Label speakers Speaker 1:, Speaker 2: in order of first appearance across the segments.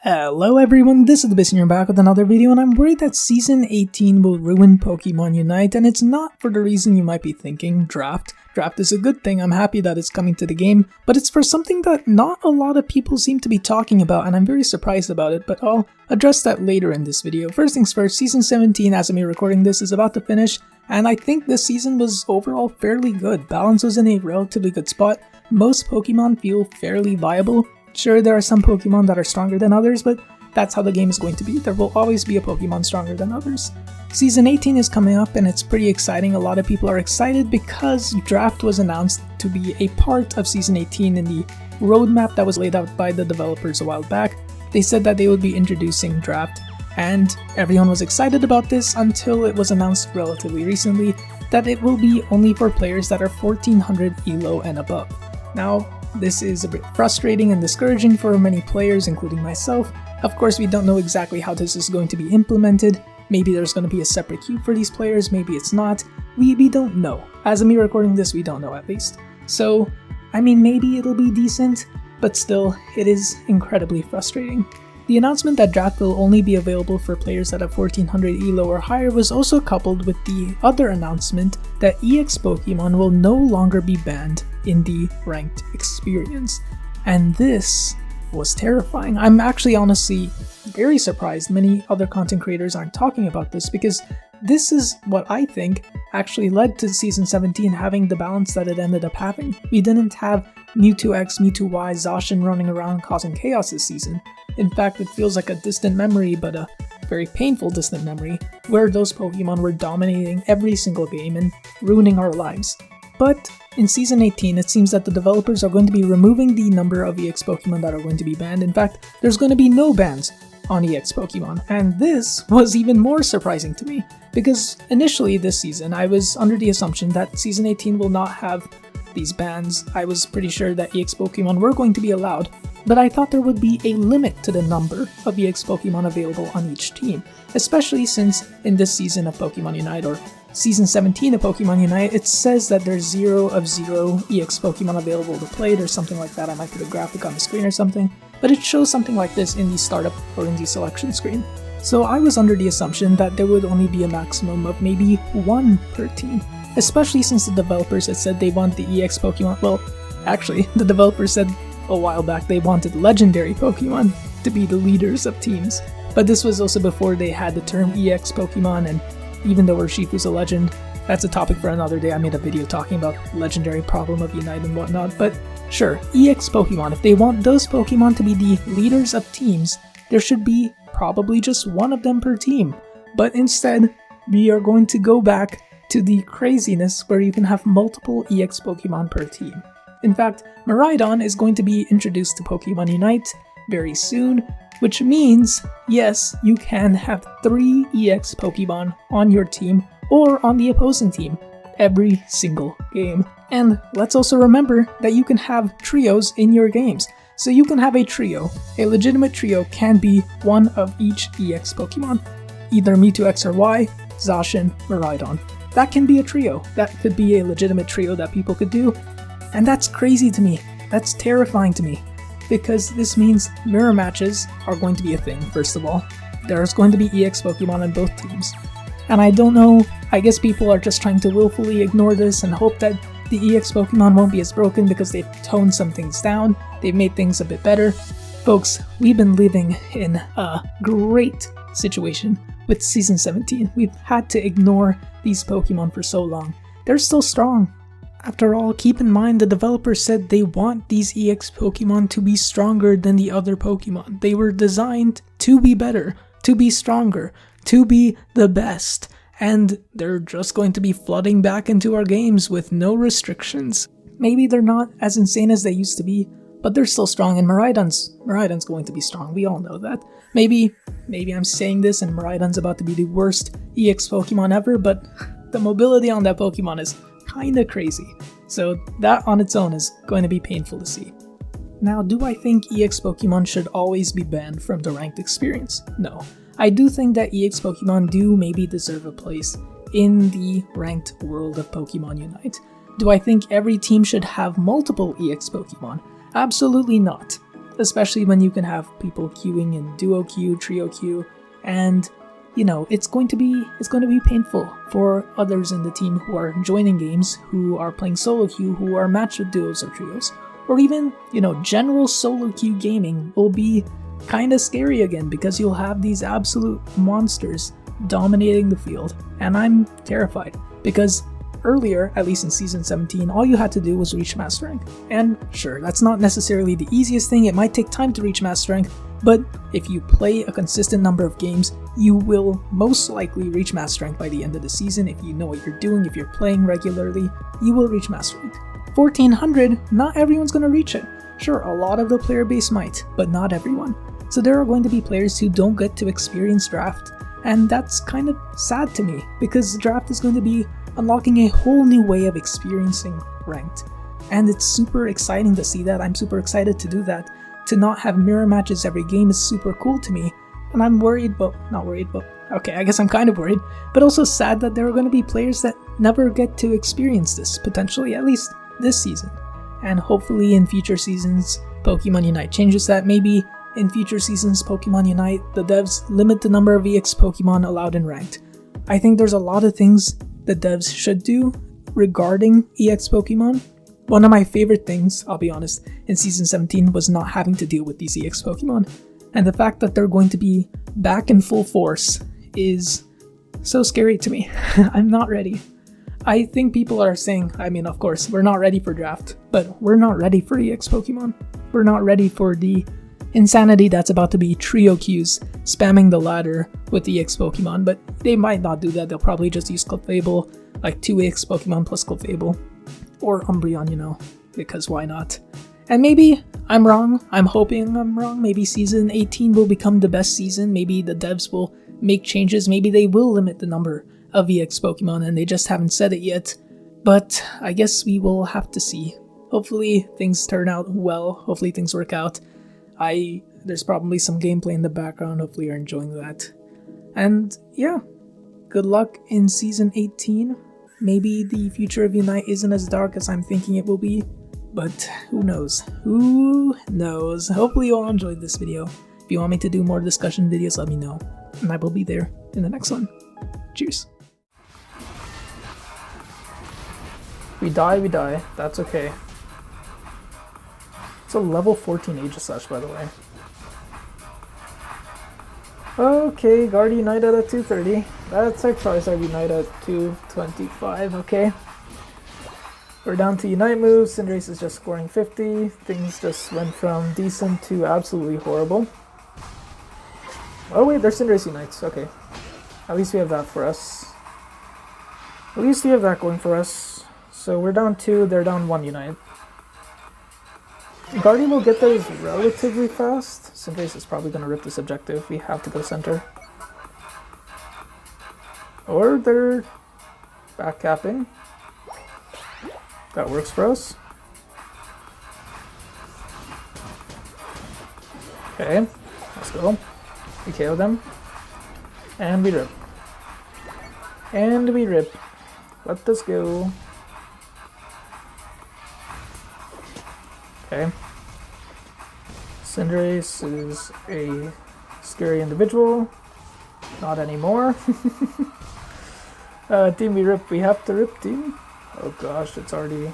Speaker 1: Hello everyone, this is the Beast and you're back with another video, and I'm worried that Season 18 will ruin Pokemon Unite, and it's not for the reason you might be thinking, Draft. Draft is a good thing, I'm happy that it's coming to the game, but it's for something that not a lot of people seem to be talking about, and I'm very surprised about it, but I'll address that later in this video. First things first, Season 17, as of me recording this, is about to finish, and I think this season was overall fairly good. Balance was in a relatively good spot, most Pokemon feel fairly viable. Sure, there are some Pokemon that are stronger than others, but that's how the game is going to be. There will always be a Pokemon stronger than others. Season 18 is coming up and it's pretty exciting. A lot of people are excited because Draft was announced to be a part of Season 18 in the roadmap that was laid out by the developers a while back. They said that they would be introducing Draft, and everyone was excited about this until it was announced relatively recently that it will be only for players that are 1400 ELO and above. Now, this is a bit frustrating and discouraging for many players, including myself. Of course, we don't know exactly how this is going to be implemented. Maybe there's going to be a separate queue for these players, maybe it's not. We don't know. As of me recording this, we don't know at least. So, I mean, maybe it'll be decent, but still, it is incredibly frustrating. The announcement that Draft will only be available for players that have 1400 ELO or higher was also coupled with the other announcement that EX Pokemon will no longer be banned in the ranked experience. And this was terrifying. I'm actually honestly very surprised many other content creators aren't talking about this, because this is what I think actually led to Season 17 having the balance that it ended up having. We didn't have Mewtwo X, Mewtwo Y, Zacian running around causing chaos this season. In fact, it feels like a distant memory, but a very painful distant memory, where those Pokemon were dominating every single game and ruining our lives. But in Season 18, it seems that the developers are going to be removing the number of EX Pokemon that are going to be banned. In fact, there's going to be no bans on EX Pokemon, and this was even more surprising to me, because initially this season I was under the assumption that Season 18 will not have these bans. I was pretty sure that EX Pokemon were going to be allowed, but I thought there would be a limit to the number of EX Pokemon available on each team, especially since in this season of Pokemon Unite, or Season 17 of Pokemon Unite, it says that there's 0 of 0 EX Pokemon available to play. There's something like that. I might put a graphic on the screen or something, but it shows something like this in the startup or in the selection screen. So I was under the assumption that there would only be a maximum of maybe 1 per team, especially since the developers had said they want the EX Pokemon. Well, actually, the developers said a while back they wanted legendary Pokemon to be the leaders of teams, but this was also before they had the term EX Pokemon, and even though Urshifu's a legend, that's a topic for another day. I made a video talking about legendary problem of Unite and whatnot, but sure, EX Pokemon, if they want those Pokemon to be the leaders of teams, there should be probably just one of them per team. But instead, we are going to go back to the craziness where you can have multiple EX Pokemon per team. In fact, Miraidon is going to be introduced to Pokemon Unite very soon, which means, yes, you can have 3 EX Pokemon on your team or on the opposing team every single game. And let's also remember that you can have trios in your games. So you can have a trio. A legitimate trio can be one of each EX Pokemon, either Mewtwo X or Y, Zacian, Miraidon. That can be a trio. That could be a legitimate trio that people could do. And that's crazy to me. That's terrifying to me, because this means mirror matches are going to be a thing, first of all. There's going to be EX Pokemon on both teams. And I don't know, I guess people are just trying to willfully ignore this and hope that the EX Pokemon won't be as broken because they've toned some things down, they've made things a bit better. Folks, we've been living in a great situation with Season 17. We've had to ignore these Pokemon for so long. They're still strong. After all, keep in mind the developers said they want these EX Pokemon to be stronger than the other Pokemon. They were designed to be better, to be stronger, to be the best, and they're just going to be flooding back into our games with no restrictions. Maybe they're not as insane as they used to be, but they're still strong, and Miraidon's going to be strong. We all know that. Maybe I'm saying this and Miraidon's about to be the worst EX Pokemon ever, but the mobility on that Pokemon is kinda crazy. So that on its own is going to be painful to see. Now, do I think EX Pokemon should always be banned from the ranked experience? No. I do think that EX Pokemon do maybe deserve a place in the ranked world of Pokemon Unite. Do I think every team should have multiple EX Pokemon? Absolutely not. especially when you can have people queuing in duo queue, trio queue, and you know, it's going to be painful for others in the team who are joining games, who are playing solo queue, who are matched with duos or trios, or even, you know, general solo queue gaming will be kind of scary again because you'll have these absolute monsters dominating the field, and I'm terrified because earlier, at least in Season 17, all you had to do was reach Master Rank. And sure, that's not necessarily the easiest thing, it might take time to reach Master Rank, but if you play a consistent number of games, you will most likely reach Master Rank by the end of the season. If you know what you're doing, if you're playing regularly, you will reach Master Rank. 1400, not everyone's going to reach it. Sure, a lot of the player base might, but not everyone. So there are going to be players who don't get to experience Draft, and that's kind of sad to me, because Draft is going to be unlocking a whole new way of experiencing Ranked. And it's super exciting to see that. I'm super excited to do that. To not have mirror matches every game is super cool to me, and I'm worried, but not worried, but okay, I guess I'm kind of worried, but also sad that there are going to be players that never get to experience this, potentially, at least this season. And hopefully in future seasons, Pokemon Unite changes that. Maybe in future seasons, Pokemon Unite, the devs limit the number of EX Pokemon allowed in Ranked. I think there's a lot of things the devs should do regarding EX Pokemon. One of my favorite things, I'll be honest, in Season 17 was not having to deal with these EX Pokemon. And the fact that they're going to be back in full force is so scary to me. I'm not ready. I think people are saying, I mean, of course, we're not ready for Draft, but we're not ready for EX Pokemon. We're not ready for the insanity that's about to be trio queues spamming the ladder with EX Pokemon, but they might not do that. They'll probably just use Clefable, like 2 EX Pokemon plus Clefable. Or Umbreon, you know, because why not? And maybe I'm wrong, I'm hoping I'm wrong, maybe Season 18 will become the best season, maybe the devs will make changes, maybe they will limit the number of EX Pokemon and they just haven't said it yet, but I guess we will have to see. Hopefully things turn out well, hopefully things work out. There's probably some gameplay in the background, hopefully you're enjoying that. And yeah, good luck in Season 18. Maybe the future of Unite isn't as dark as I'm thinking it will be, but who knows? Who knows? Hopefully you all enjoyed this video. If you want me to do more discussion videos, let me know, and I will be there in the next one. Cheers. We die, that's okay. It's a level 14 Aegislash, by the way. Okay, Guardian United at 230. That's our Charizard Unite at 225, okay. We're down to Unite moves, Cinderace is just scoring 50. Things just went from decent to absolutely horrible. Oh wait, there's Cinderace Unites, okay. At least we have that for us. At least we have that going for us. So we're down 2, they're down 1 Unite. Guardian will get those relatively fast. Cinderace is probably going to rip this objective. We have to go center. Or they're backcapping. That works for us. Okay, let's go. We KO them. And we rip. And we rip. Let us go. Okay. Cinderace is a scary individual. Not anymore. Team, we rip. We have to rip, team. Oh gosh, it's already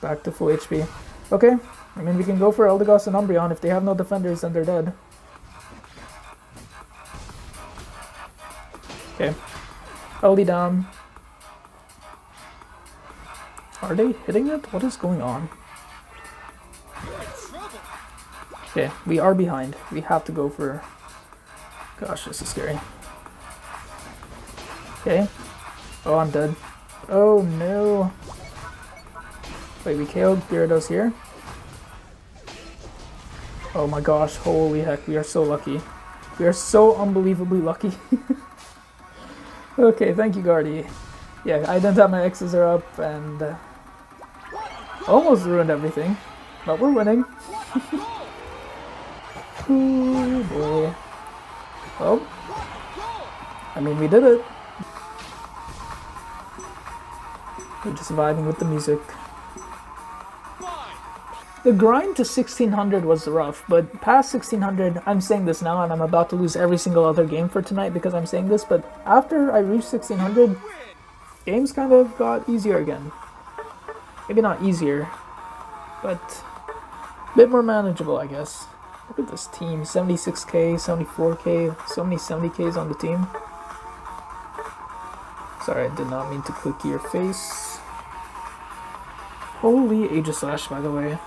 Speaker 1: back to full HP. Okay, I mean we can go for Eldegoss and Umbreon. If they have no defenders, then they're dead. Okay, LD down. Are they hitting it? What is going on? Okay, we are behind. We have to go for... Gosh, this is scary. Okay. Oh, I'm dead. Oh no. Wait, we KO'd Gyarados here. Oh my gosh, holy heck, we are so lucky. We are so unbelievably lucky. Okay, thank you, Guardy. Yeah, I didn't have my X's are up and almost ruined everything, but we're winning. Oh boy. Well, I mean, we did it. We're just vibing with the music. The grind to 1600 was rough, but past 1600, I'm saying this now and I'm about to lose every single other game for tonight because I'm saying this, but after I reached 1600, games kind of got easier again. Maybe not easier, but a bit more manageable, I guess. Look at this team, 76k, 74k, so many 70ks on the team. Sorry, I did not mean to click your face. Holy Aegislash, by the way.